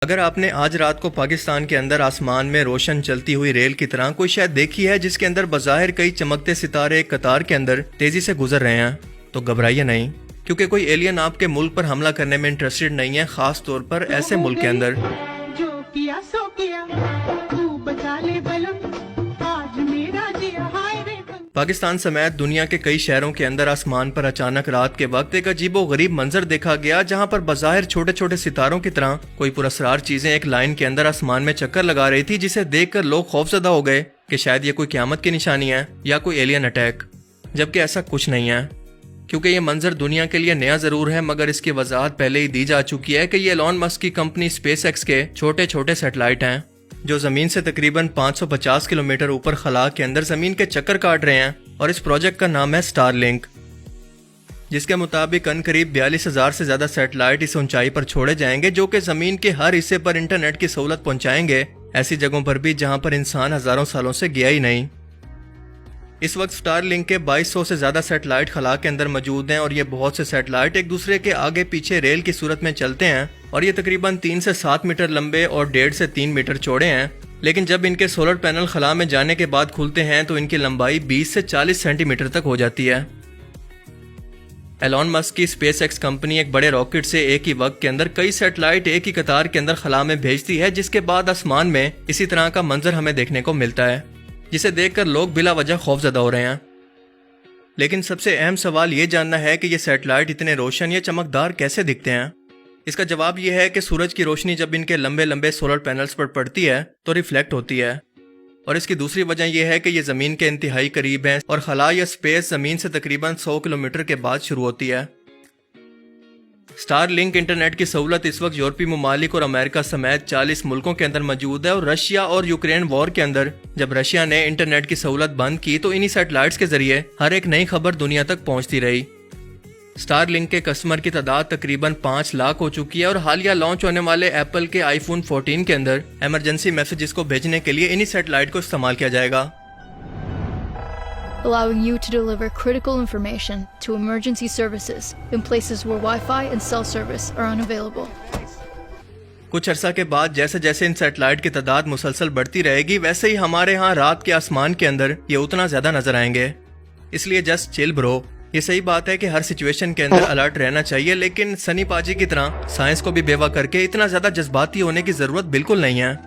अगर आपने आज रात को पाकिस्तान के अंदर आसमान में रोशन चलती हुई रेल की तरह कोई शायद देखी है जिसके अंदर बज़ाहिर कई चमकते सितारे एक कतार के अंदर तेजी से गुजर रहे हैं, तो घबराइए नहीं, क्योंकि कोई एलियन आपके मुल्क पर हमला करने में इंटरेस्टेड नहीं है, खास तौर पर ऐसे मुल्क के अंदर। जो किया सो किया, तू बचा ले बलम, आज मेरा जिया हाय रे। पाकिस्तान समेत दुनिया के कई शहरों के अंदर आसमान पर अचानक रात के वक्त एक अजीबो गरीब मंजर देखा गया, जहां पर बज़ाहिर छोटे छोटे सितारों की तरह कोई पुरस्कार चीजें एक लाइन के अंदर आसमान में चक्कर लगा रही थी, जिसे देखकर लोग खौफजदा हो गए कि शायद ये कोई क़यामत की निशानी है या कोई एलियन अटैक। जबकि ऐसा कुछ नहीं है, क्योंकि ये मंजर दुनिया के लिए नया जरूर है, मगर इसकी वजाहत पहले ही दी जा चुकी है कि ये एलॉन मस्क की कंपनी स्पेसएक्स के छोटे छोटे सैटेलाइट हैं जो जमीन से तकरीबन 550 किलोमीटर ऊपर खला के अंदर जमीन के चक्कर काट रहे हैं। और इस प्रोजेक्ट का नाम है स्टारलिंक, जिसके मुताबिक करीब 42,000 से ज्यादा सैटेलाइट इस ऊंचाई पर छोड़े जाएंगे, जो कि जमीन के हर हिस्से पर इंटरनेट की सहूलत पहुंचाएंगे, ऐसी जगहों पर भी जहां पर इंसान हजारों सालों से गया ही नहीं। इस वक्त स्टारलिंक के 2200 से ज्यादा सैटेलाइट खला के अंदर मौजूद हैं, और ये बहुत से सैटेलाइट एक दूसरे के आगे पीछे रेल की सूरत में चलते हैं, और ये तकरीबन 3 से 7 मीटर लंबे और 1.5 से 3 मीटर चौड़े हैं। लेकिन जब इनके सोलर पैनल खला में जाने के बाद खुलते हैं तो इनकी लंबाई 20 से 40 सेंटीमीटर तक हो जाती है। एलॉन मस्क की स्पेसएक्स कंपनी एक बड़े रॉकेट से एक ही वक्त के अंदर कई सैटेलाइट एक ही कतार के अंदर खला में भेजती है, जिसके बाद आसमान में इसी तरह का मंजर हमें देखने को मिलता है, जिसे देखकर लोग बिला वजह खौफजदा हो रहे हैं। लेकिन सबसे अहम सवाल ये जानना है कि ये सैटेलाइट इतने रोशन या चमकदार कैसे दिखते हैं। इसका जवाब यह है कि सूरज की रोशनी जब इनके लंबे लंबे सोलर पैनल्स पर पड़ती है तो रिफ्लेक्ट होती है, और इसकी दूसरी वजह यह है कि ये जमीन के इंतहाई करीब हैं और खला या स्पेस जमीन से तकरीबन 100 किलोमीटर के बाद शुरू होती है। स्टारलिंक इंटरनेट की सहूलत इस वक्त यूरोपीय ममालिक और अमेरिका समेत 40 मुल्कों के अंदर मौजूद है, और रशिया और यूक्रेन वॉर के अंदर जब रशिया ने इंटरनेट की सहूलत बंद की तो इन्हीं सैटेलाइट्स के जरिए हर एक नई खबर दुनिया तक पहुंचती रही। स्टारलिंक के कस्टमर की तादाद तकरीबन 5 लाख हो चुकी है, और हालिया लॉन्च होने वाले एप्पल के आईफोन 14 के अंदर इमरजेंसी मैसेजेस को भेजने के लिए इन्हीं सैटेलाइट को इस्तेमाल किया जाएगा, allowing you to deliver critical information to emergency services in places where Wi-Fi and cell service are unavailable. कुछ अरसा के बाद जैसे जैसे इन सैटेलाइट की तादाद मुसलसल बढ़ती रहेगी, वैसे ही हमारे यहाँ रात के आसमान के अंदर ये उतना ज्यादा नजर आएंगे। इसलिए जस्ट चिल ब्रो। ये सही बात है कि हर सिचुएशन के अंदर अलर्ट रहना चाहिए, लेकिन सनी पाजी की तरह साइंस को भी बेवा करके इतना ज्यादा जज्बाती होने की जरूरत बिल्कुल नहीं है।